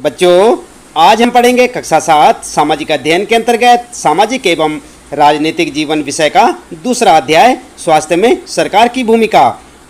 बच्चों, आज हम पढ़ेंगे कक्षा 7 सामाजिक अध्ययन के अंतर्गत सामाजिक एवं राजनीतिक जीवन विषय का दूसरा अध्याय स्वास्थ्य में सरकार की भूमिका।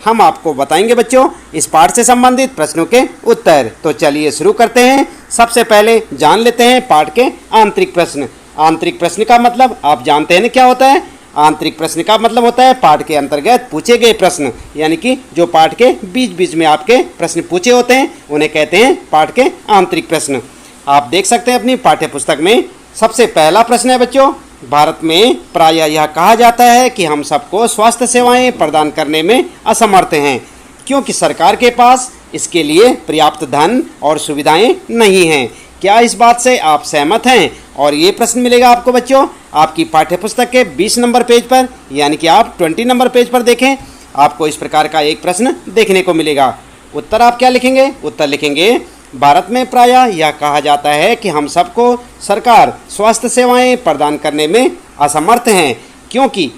हम आपको बताएंगे बच्चों इस पाठ से संबंधित प्रश्नों के उत्तर। तो चलिए शुरू करते हैं। सबसे पहले जान लेते हैं पाठ के आंतरिक प्रश्न। आंतरिक प्रश्न का मतलब आप जानते हैं ना क्या होता है। आंतरिक प्रश्न का मतलब होता है पाठ के अंतर्गत पूछे गए प्रश्न, यानी कि जो पाठ के बीच बीच में आपके प्रश्न पूछे होते हैं उन्हें कहते हैं पाठ के आंतरिक प्रश्न। आप देख सकते हैं अपनी पाठ्य पुस्तक में। सबसे पहला प्रश्न है बच्चों, भारत में प्रायः यह कहा जाता है कि हम सबको स्वास्थ्य सेवाएं प्रदान करने में असमर्थ हैं क्योंकि सरकार के पास इसके लिए पर्याप्त धन और सुविधाएं नहीं हैं। क्या इस बात से आप सहमत हैं? और ये प्रश्न मिलेगा आपको बच्चों आपकी पाठ्यपुस्तक के 20 नंबर पेज पर, यानी कि आप 20 नंबर पेज पर देखें। आपको इस प्रकार का एक प्रश्न देखने को मिलेगा। उत्तर आप क्या लिखेंगे? उत्तर लिखेंगे, भारत में प्रायः यह कहा जाता है कि हम सबको सरकार स्वास्थ्य सेवाएं प्रदान करने में असमर्थ हैं क्योंकि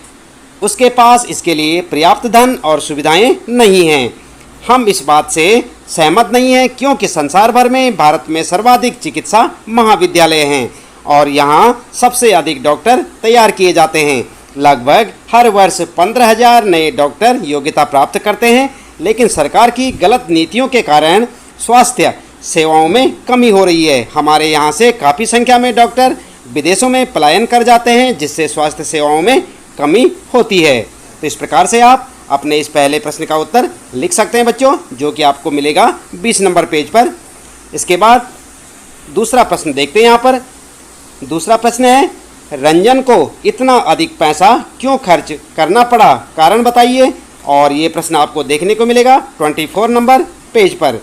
उसके पास इसके लिए पर्याप्त धन और सुविधाएं नहीं हैं। हम इस बात से सहमत नहीं हैं क्योंकि संसार भर में भारत में सर्वाधिक चिकित्सा महाविद्यालय हैं और यहाँ सबसे अधिक डॉक्टर तैयार किए जाते हैं। लगभग हर वर्ष 15,000 नए डॉक्टर योग्यता प्राप्त करते हैं, लेकिन सरकार की गलत नीतियों के कारण स्वास्थ्य सेवाओं में कमी हो रही है। हमारे यहाँ से काफ़ी संख्या में डॉक्टर विदेशों में पलायन कर जाते हैं, जिससे स्वास्थ्य सेवाओं में कमी होती है। तो इस प्रकार से आप अपने इस पहले प्रश्न का उत्तर लिख सकते हैं बच्चों, जो कि आपको मिलेगा 20 नंबर पेज पर। इसके बाद दूसरा प्रश्न देखते हैं। यहाँ पर दूसरा प्रश्न है, रंजन को इतना अधिक पैसा क्यों खर्च करना पड़ा, कारण बताइए। और ये प्रश्न आपको देखने को मिलेगा 24 नंबर पेज पर।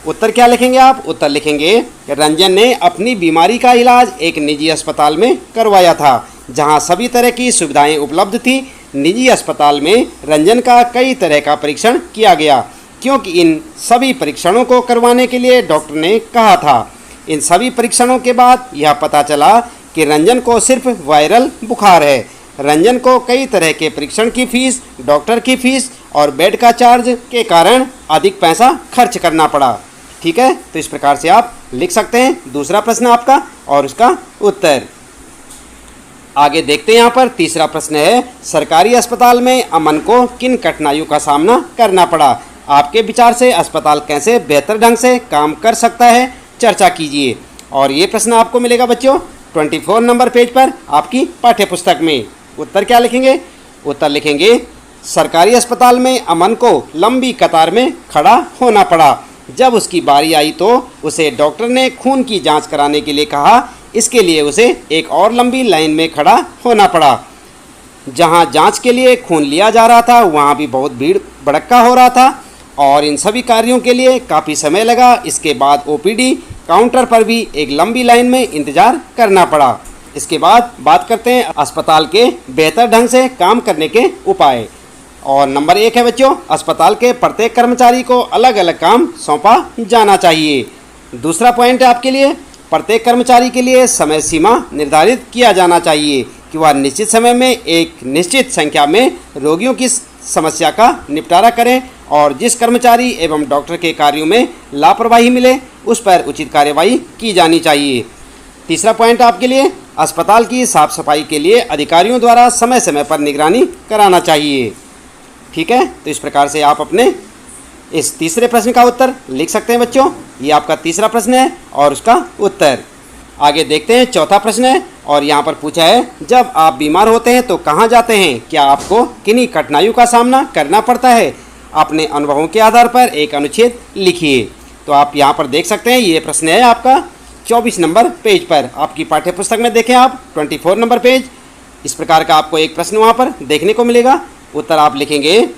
उत्तर क्या लिखेंगे आप? उत्तर लिखेंगे, रंजन ने अपनी बीमारी का इलाज एक निजी अस्पताल में करवाया था जहां सभी तरह की सुविधाएं उपलब्ध थी। निजी अस्पताल में रंजन का कई तरह का परीक्षण किया गया क्योंकि इन सभी परीक्षणों को करवाने के लिए डॉक्टर ने कहा था। इन सभी परीक्षणों के बाद यह पता चला कि रंजन को सिर्फ वायरल बुखार है। रंजन को कई तरह के परीक्षण की फीस, डॉक्टर की फीस और बेड का चार्ज के कारण अधिक पैसा खर्च करना पड़ा। ठीक है, तो इस प्रकार से आप लिख सकते हैं दूसरा प्रश्न आपका और उसका उत्तर। आगे देखते हैं। यहाँ पर तीसरा प्रश्न है, सरकारी अस्पताल में अमन को किन कठिनाइयों का सामना करना पड़ा। आपके विचार से अस्पताल कैसे बेहतर ढंग से काम कर सकता है, चर्चा कीजिए। और ये प्रश्न आपको मिलेगा बच्चों 24 नंबर पेज पर आपकी पाठ्यपुस्तक में। उत्तर क्या लिखेंगे? उत्तर लिखेंगे, सरकारी अस्पताल में अमन को लंबी कतार में खड़ा होना पड़ा। जब उसकी बारी आई तो उसे डॉक्टर ने खून की जांच कराने के लिए कहा। इसके लिए उसे एक और लंबी लाइन में खड़ा होना पड़ा। जहां जांच के लिए खून लिया जा रहा था वहां भी बहुत भीड़ भड़क्का हो रहा था और इन सभी कार्यों के लिए काफ़ी समय लगा। इसके बाद ओपीडी काउंटर पर भी एक लंबी लाइन में इंतज़ार करना पड़ा। इसके बाद बात करते हैं अस्पताल के बेहतर ढंग से काम करने के उपाय। और नंबर 1 है बच्चों, अस्पताल के प्रत्येक कर्मचारी को अलग अलग काम सौंपा जाना चाहिए। दूसरा पॉइंट है आपके लिए, प्रत्येक कर्मचारी के लिए समय सीमा निर्धारित किया जाना चाहिए कि वह निश्चित समय में एक निश्चित संख्या में रोगियों की समस्या का निपटारा करें और जिस कर्मचारी एवं डॉक्टर के कार्यों में लापरवाही मिले उस पर उचित कार्यवाही की जानी चाहिए। तीसरा पॉइंट आपके लिए, अस्पताल की साफ सफाई के लिए अधिकारियों द्वारा समय समय पर निगरानी कराना चाहिए। ठीक है, तो इस प्रकार से आप अपने इस तीसरे प्रश्न का उत्तर लिख सकते हैं बच्चों। ये आपका तीसरा प्रश्न है और उसका उत्तर। आगे देखते हैं। चौथा प्रश्न है और यहाँ पर पूछा है, जब आप बीमार होते हैं तो कहाँ जाते हैं? क्या आपको किन्हीं कठिनाइयों का सामना करना पड़ता है? अपने अनुभवों के आधार पर एक अनुच्छेद लिखिए। तो आप यहाँ पर देख सकते हैं ये प्रश्न है आपका 24 नंबर पेज पर आपकी पाठ्यपुस्तक में। देखें आप 24 नंबर पेज। इस प्रकार का आपको एक प्रश्न वहाँ पर देखने को मिलेगा। उत्तर आप लिखेंगे,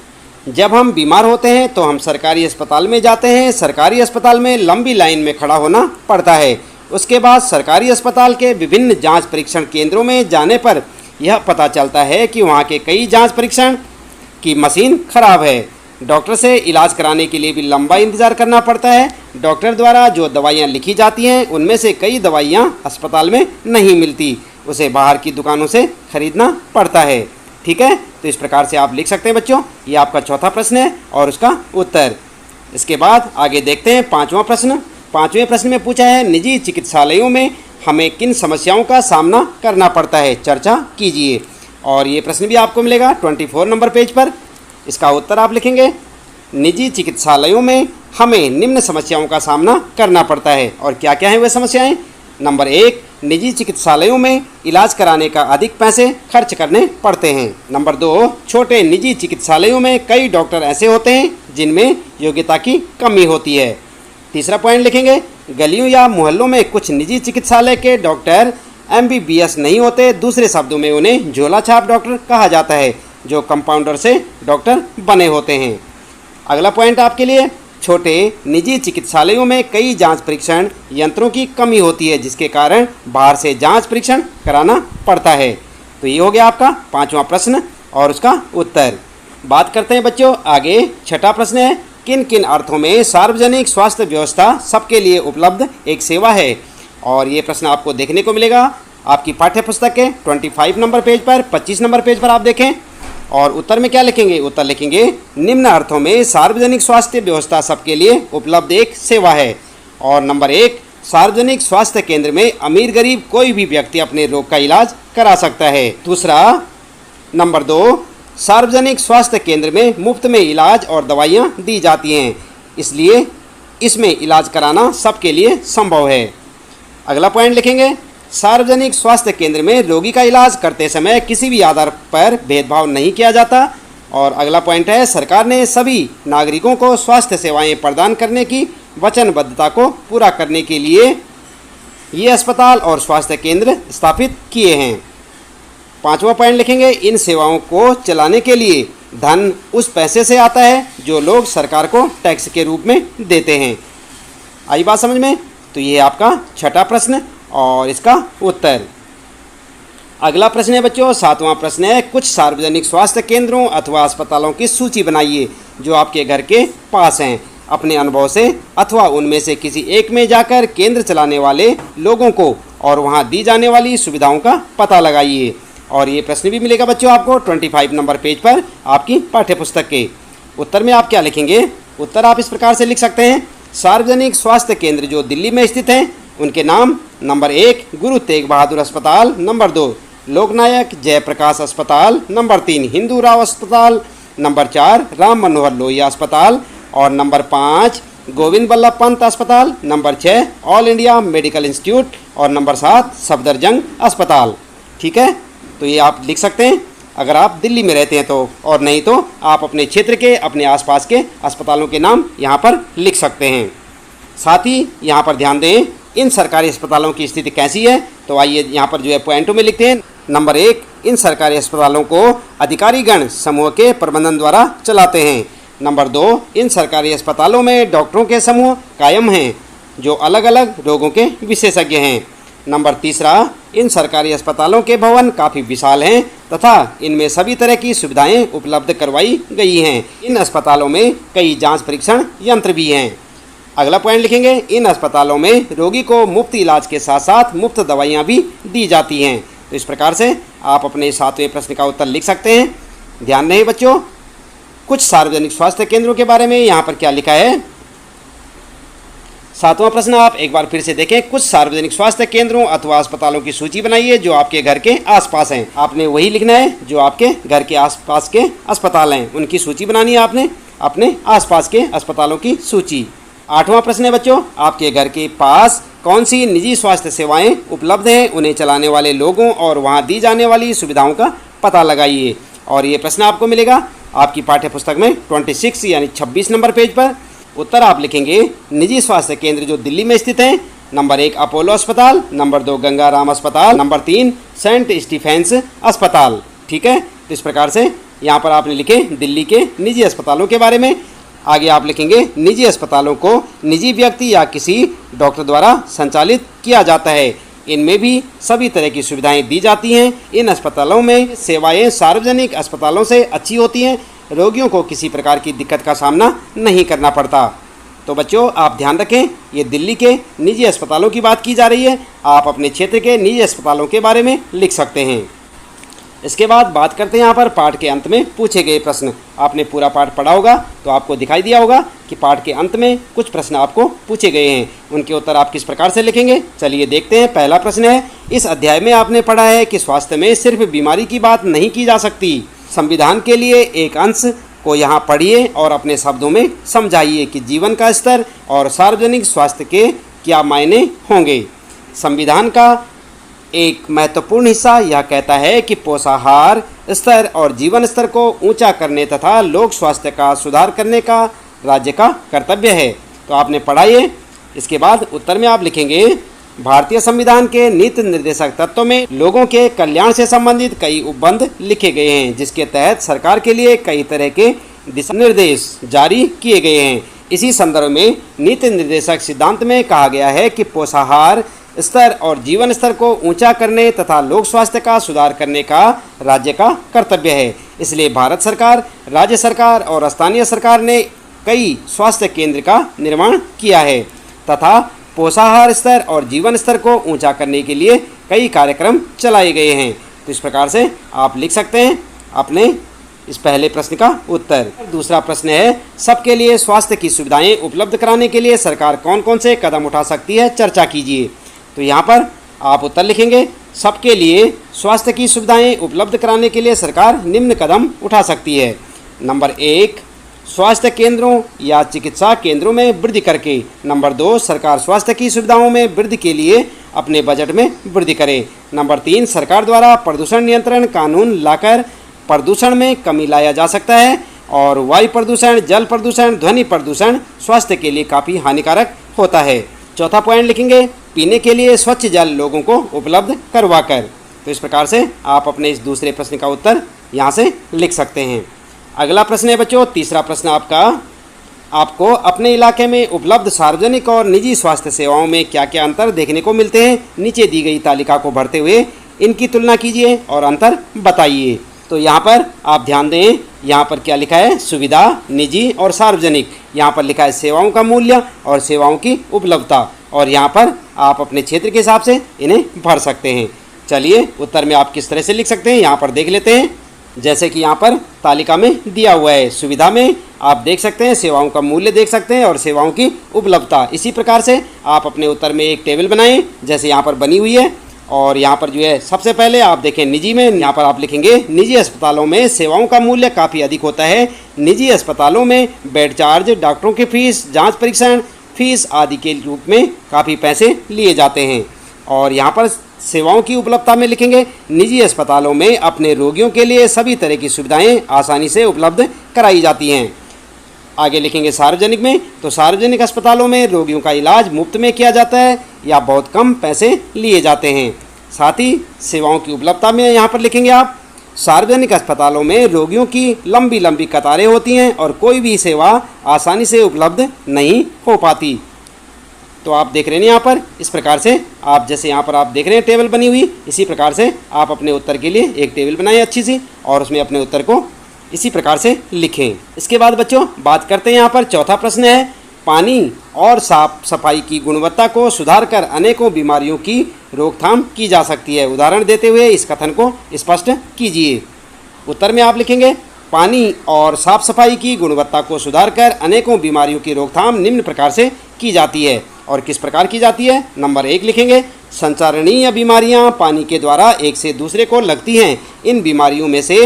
जब हम बीमार होते हैं तो हम सरकारी अस्पताल में जाते हैं। सरकारी अस्पताल में लंबी लाइन में खड़ा होना पड़ता है। उसके बाद सरकारी अस्पताल के विभिन्न जांच परीक्षण केंद्रों में जाने पर यह पता चलता है कि वहां के कई जांच परीक्षण की मशीन खराब है। डॉक्टर से इलाज कराने के लिए भी लंबा इंतज़ार करना पड़ता है। डॉक्टर द्वारा जो दवाइयाँ लिखी जाती हैं उनमें से कई दवाइयाँ अस्पताल में नहीं मिलती, उसे बाहर की दुकानों से खरीदना पड़ता है। ठीक है, तो इस प्रकार से आप लिख सकते हैं बच्चों। ये आपका चौथा प्रश्न है और उसका उत्तर। इसके बाद आगे देखते हैं 5वां प्रश्न। 5वें प्रश्न में पूछा है, निजी चिकित्सालयों में हमें किन समस्याओं का सामना करना पड़ता है, चर्चा कीजिए। और ये प्रश्न भी आपको मिलेगा 24 नंबर पेज पर। इसका उत्तर आप लिखेंगे, निजी चिकित्सालयों में हमें निम्न समस्याओं का सामना करना पड़ता है। और क्या क्या हैं वे समस्याएं? नंबर 1, निजी चिकित्सालयों में इलाज कराने का अधिक पैसे खर्च करने पड़ते हैं। नंबर 2, छोटे निजी चिकित्सालयों में कई डॉक्टर ऐसे होते हैं जिनमें योग्यता की कमी होती है। तीसरा पॉइंट लिखेंगे, गलियों या मोहल्लों में कुछ निजी चिकित्सालय के डॉक्टर MBBS नहीं होते, दूसरे शब्दों में उन्हें झोला छाप डॉक्टर कहा जाता है, जो कंपाउंडर से डॉक्टर बने होते हैं। अगला पॉइंट आपके लिए, छोटे निजी चिकित्सालयों में कई जांच परीक्षण यंत्रों की कमी होती है, जिसके कारण बाहर से जांच परीक्षण कराना पड़ता है। तो ये हो गया आपका 5वां प्रश्न और उसका उत्तर। बात करते हैं बच्चों आगे। 6ठा प्रश्न है, किन किन अर्थों में सार्वजनिक स्वास्थ्य व्यवस्था सबके लिए उपलब्ध एक सेवा है? और ये प्रश्न आपको देखने को मिलेगा आपकी पाठ्य पुस्तक के 25 नंबर पेज पर, 25 नंबर पेज पर आप देखें। और उत्तर में क्या लिखेंगे? उत्तर लिखेंगे, निम्न अर्थों में सार्वजनिक स्वास्थ्य व्यवस्था सबके लिए उपलब्ध एक सेवा है। और नंबर 1, सार्वजनिक स्वास्थ्य केंद्र में अमीर गरीब कोई भी व्यक्ति अपने रोग का इलाज करा सकता है। दूसरा, नंबर 2, सार्वजनिक स्वास्थ्य केंद्र में मुफ्त में इलाज और दवाइयाँ दी जाती हैं, इसलिए इसमें इलाज कराना सबके लिए संभव है। अगला पॉइंट लिखेंगे, सार्वजनिक स्वास्थ्य केंद्र में रोगी का इलाज करते समय किसी भी आधार पर भेदभाव नहीं किया जाता। और अगला पॉइंट है, सरकार ने सभी नागरिकों को स्वास्थ्य सेवाएं प्रदान करने की वचनबद्धता को पूरा करने के लिए ये अस्पताल और स्वास्थ्य केंद्र स्थापित किए हैं। 5वां पॉइंट लिखेंगे, इन सेवाओं को चलाने के लिए धन उस पैसे से आता है जो लोग सरकार को टैक्स के रूप में देते हैं। आई बात समझ में? तो ये आपका 6ठा प्रश्न और इसका उत्तर। अगला प्रश्न है बच्चों 7वां प्रश्न है, कुछ सार्वजनिक स्वास्थ्य केंद्रों अथवा अस्पतालों की सूची बनाइए जो आपके घर के पास हैं। अपने अनुभव से अथवा उनमें से किसी एक में जाकर केंद्र चलाने वाले लोगों को और वहां दी जाने वाली सुविधाओं का पता लगाइए। और ये प्रश्न भी मिलेगा बच्चों आपको 25 नंबर पेज पर आपकी पाठ्य पुस्तक के। उत्तर में आप क्या लिखेंगे? उत्तर आप इस प्रकार से लिख सकते हैं, सार्वजनिक स्वास्थ्य केंद्र जो दिल्ली में स्थित हैं उनके नाम, नंबर 1, गुरु तेग बहादुर अस्पताल, नंबर 2, लोकनायक जयप्रकाश अस्पताल, नंबर 3, हिंदू राव अस्पताल, नंबर 4, राम मनोहर लोहिया अस्पताल, और नंबर 5, गोविंद बल्लभ पंत अस्पताल, number 6, all India medical institute, और नंबर 7, सफदरजंग अस्पताल। ठीक है, तो ये आप लिख सकते हैं अगर आप दिल्ली में रहते हैं तो, और नहीं तो आप अपने क्षेत्र के अपने आसपास के अस्पतालों के नाम यहाँ पर लिख सकते हैं। साथ ही यहाँ पर ध्यान दें, इन सरकारी अस्पतालों की स्थिति कैसी है? तो आइए यहाँ पर जो है पॉइंटों में लिखते हैं। नंबर 1, इन सरकारी अस्पतालों को अधिकारीगण समूह के प्रबंधन द्वारा चलाते हैं। नंबर 2, इन सरकारी अस्पतालों में डॉक्टरों के समूह कायम हैं जो अलग अलग रोगों के विशेषज्ञ हैं। नंबर 3, इन सरकारी अस्पतालों के भवन काफ़ी विशाल हैं तथा इनमें सभी तरह की सुविधाएं उपलब्ध करवाई गई हैं। इन अस्पतालों में कई जांच परीक्षण यंत्र भी हैं। अगला पॉइंट लिखेंगे, इन अस्पतालों में रोगी को मुफ्त इलाज के साथ साथ मुफ्त दवाइयाँ भी दी जाती हैं। तो इस प्रकार से आप अपने 7वें प्रश्न का उत्तर लिख सकते हैं। ध्यान रहे बच्चों, कुछ सार्वजनिक स्वास्थ्य केंद्रों के बारे में यहाँ पर क्या लिखा है। 7वां प्रश्न आप एक बार फिर से देखें, कुछ सार्वजनिक स्वास्थ्य केंद्रों अथवा अस्पतालों की सूची बनाइए जो आपके घर के आसपास हैं। आपने वही लिखना है जो आपके घर के आसपास के अस्पताल हैं, उनकी सूची बनानी है आपने, अपने आसपास के अस्पतालों की सूची। 8वां प्रश्न है बच्चों, आपके घर के पास कौन सी निजी स्वास्थ्य सेवाएं उपलब्ध हैं, उन्हें चलाने वाले लोगों और वहां दी जाने वाली सुविधाओं का पता लगाइए। और ये प्रश्न आपको मिलेगा आपकी पाठ्य पुस्तक में 26 यानी 26 नंबर पेज पर। उत्तर आप लिखेंगे, निजी स्वास्थ्य केंद्र जो दिल्ली में स्थित हैं। नंबर 1, अपोलो अस्पताल, नंबर 2, गंगाराम अस्पताल, नंबर 3, सेंट स्टीफेंस अस्पताल। ठीक है, तो इस प्रकार से यहाँ पर आपने लिखे दिल्ली के निजी अस्पतालों के बारे में। आगे आप लिखेंगे, निजी अस्पतालों को निजी व्यक्ति या किसी डॉक्टर द्वारा संचालित किया जाता है। इनमें भी सभी तरह की सुविधाएं दी जाती हैं। इन अस्पतालों में सेवाएं सार्वजनिक अस्पतालों से अच्छी होती हैं। रोगियों को किसी प्रकार की दिक्कत का सामना नहीं करना पड़ता। तो बच्चों आप ध्यान रखें, ये दिल्ली के निजी अस्पतालों की बात की जा रही है। आप अपने क्षेत्र के निजी अस्पतालों के बारे में लिख सकते हैं। इसके बाद बात करते हैं यहाँ पर पाठ के अंत में पूछे गए प्रश्न। आपने पूरा पाठ पढ़ा होगा तो आपको दिखाई दिया होगा कि पाठ के अंत में कुछ प्रश्न आपको पूछे गए हैं, उनके उत्तर आप किस प्रकार से लिखेंगे। चलिए देखते हैं। पहला प्रश्न है, इस अध्याय में आपने पढ़ा है कि स्वास्थ्य में सिर्फ बीमारी की बात नहीं की जा सकती। संविधान के लिए एक अंश को यहाँ पढ़िए और अपने शब्दों में समझाइए कि जीवन का स्तर और सार्वजनिक स्वास्थ्य के क्या मायने होंगे। संविधान का एक महत्वपूर्ण हिस्सा यह कहता है कि पोषाहार स्तर और जीवन स्तर को ऊंचा करने तथा लोक स्वास्थ्य का सुधार करने का राज्य का कर्तव्य है। तो आपने पढ़ा ये। इसके बाद उत्तर में आप लिखेंगे, भारतीय संविधान के नीति निर्देशक तत्वों में लोगों के कल्याण से संबंधित कई उपबंध लिखे गए हैं, जिसके तहत सरकार के लिए कई तरह के दिशा निर्देश जारी किए गए हैं। इसी संदर्भ में नीति निर्देशक सिद्धांत में कहा गया है कि पोषाहार स्तर और जीवन स्तर को ऊंचा करने तथा लोक स्वास्थ्य का सुधार करने का राज्य का कर्तव्य है। इसलिए भारत सरकार, राज्य सरकार और स्थानीय सरकार ने कई स्वास्थ्य केंद्र का निर्माण किया है तथा पोषाहार स्तर और जीवन स्तर को ऊंचा करने के लिए कई कार्यक्रम चलाए गए हैं। तो इस प्रकार से आप लिख सकते हैं अपने इस पहले प्रश्न का उत्तर। दूसरा प्रश्न है, सबके लिए स्वास्थ्य की सुविधाएं उपलब्ध कराने के लिए सरकार कौन कौन से कदम उठा सकती है, चर्चा कीजिए। तो यहाँ पर आप उत्तर लिखेंगे, सबके लिए स्वास्थ्य की सुविधाएं उपलब्ध कराने के लिए सरकार निम्न कदम उठा सकती है। नंबर 1, स्वास्थ्य केंद्रों या चिकित्सा केंद्रों में वृद्धि करके। नंबर 2, सरकार स्वास्थ्य की सुविधाओं में वृद्धि के लिए अपने बजट में वृद्धि करे। नंबर 3, सरकार द्वारा प्रदूषण नियंत्रण कानून लाकर प्रदूषण में कमी लाया जा सकता है और वायु प्रदूषण, जल प्रदूषण, ध्वनि प्रदूषण स्वास्थ्य के लिए काफ़ी हानिकारक होता है। चौथा पॉइंट लिखेंगे, पीने के लिए स्वच्छ जल लोगों को उपलब्ध करवाकर। तो इस प्रकार से आप अपने इस दूसरे प्रश्न का उत्तर यहाँ से लिख सकते हैं। अगला प्रश्न है बच्चों, तीसरा प्रश्न आपको अपने इलाके में उपलब्ध सार्वजनिक और निजी स्वास्थ्य सेवाओं में क्या क्या अंतर देखने को मिलते हैं। नीचे दी गई तालिका को भरते हुए इनकी तुलना कीजिए और अंतर बताइए। तो यहाँ पर आप ध्यान दें, यहाँ पर क्या लिखा है, सुविधा, निजी और सार्वजनिक। यहाँ पर लिखा है सेवाओं का मूल्य और सेवाओं की उपलब्धता, और यहाँ पर आप अपने क्षेत्र के हिसाब से इन्हें भर सकते हैं। चलिए उत्तर में आप किस तरह से लिख सकते हैं यहाँ पर देख लेते हैं। जैसे कि यहाँ पर तालिका में दिया हुआ है, सुविधा में आप देख सकते हैं सेवाओं का मूल्य देख सकते हैं और सेवाओं की उपलब्धता। इसी प्रकार से आप अपने उत्तर में एक टेबल बनाएं जैसे यहाँ पर बनी हुई है। और यहाँ पर जो है सबसे पहले आप देखें निजी में, यहाँ पर आप लिखेंगे निजी अस्पतालों में सेवाओं का मूल्य काफ़ी अधिक होता है। निजी अस्पतालों में बेड चार्ज, डॉक्टरों की फीस, जांच परीक्षण फीस आदि के रूप में काफ़ी पैसे लिए जाते हैं। और यहाँ पर सेवाओं की उपलब्धता में लिखेंगे निजी अस्पतालों में अपने रोगियों के लिए सभी तरह की सुविधाएं आसानी से उपलब्ध कराई जाती हैं। आगे लिखेंगे सार्वजनिक में, तो सार्वजनिक अस्पतालों में रोगियों का इलाज मुफ्त में किया जाता है या बहुत कम पैसे लिए जाते हैं। साथ ही सेवाओं की उपलब्धता में यहाँ पर लिखेंगे आप, सार्वजनिक अस्पतालों में रोगियों की लंबी लंबी कतारें होती हैं और कोई भी सेवा आसानी से उपलब्ध नहीं हो पाती। तो आप देख रहे हैं यहाँ पर इस प्रकार से आप जैसे यहाँ पर आप देख रहे हैं टेबल बनी हुई, इसी प्रकार से आप अपने उत्तर के लिए एक टेबल बनाएं अच्छी सी और उसमें अपने उत्तर को इसी प्रकार से लिखें। इसके बाद बच्चों बात करते हैं यहाँ पर चौथा प्रश्न है, पानी और साफ सफाई की गुणवत्ता को सुधार कर अनेकों बीमारियों की रोकथाम की जा सकती है। उदाहरण देते हुए इस कथन को स्पष्ट कीजिए। उत्तर में आप लिखेंगे, पानी और साफ सफाई की गुणवत्ता को सुधार कर अनेकों बीमारियों की रोकथाम निम्न प्रकार से की जाती है। और किस प्रकार की जाती है। नंबर 1 लिखेंगे, संचारणीय बीमारियां पानी के द्वारा एक से दूसरे को लगती हैं। इन बीमारियों में से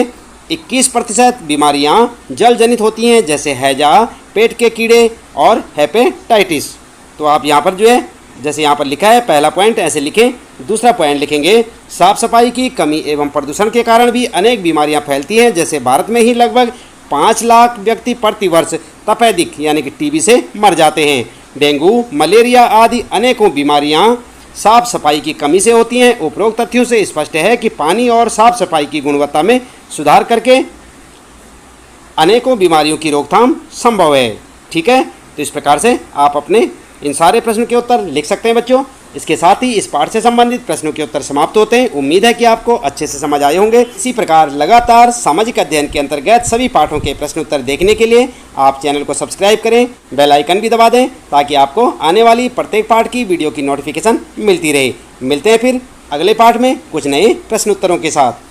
21% बीमारियां जल जनित होती हैं, जैसे हैजा, पेट के कीड़े और हेपेटाइटिस। तो आप यहाँ पर जो है जैसे यहाँ पर लिखा है पहला पॉइंट ऐसे लिखें। दूसरा पॉइंट लिखेंगे, साफ सफाई की कमी एवं प्रदूषण के कारण भी अनेक बीमारियां फैलती हैं। जैसे भारत में ही लगभग 5 लाख व्यक्ति प्रति वर्ष तपेदिक यानी कि टीबी से मर जाते हैं। डेंगू, मलेरिया आदि अनेकों बीमारियां साफ सफाई की कमी से होती हैं। उपरोक्त तथ्यों से स्पष्ट है कि पानी और साफ सफाई की गुणवत्ता में सुधार करके अनेकों बीमारियों की रोकथाम संभव है। ठीक है, तो इस प्रकार से आप अपने इन सारे प्रश्नों के उत्तर लिख सकते हैं बच्चों। इसके साथ ही इस पाठ से संबंधित प्रश्नों के उत्तर समाप्त होते हैं। उम्मीद है कि आपको अच्छे से समझ आए होंगे। इसी प्रकार लगातार सामाजिक अध्ययन के अंतर्गत सभी पाठों के प्रश्न उत्तर देखने के लिए आप चैनल को सब्सक्राइब करें, बेल आइकन भी दबा दें ताकि आपको आने वाली प्रत्येक पाठ की वीडियो की नोटिफिकेशन मिलती रहे। मिलते हैं फिर अगले पाठ में कुछ नए प्रश्न उत्तरों के साथ।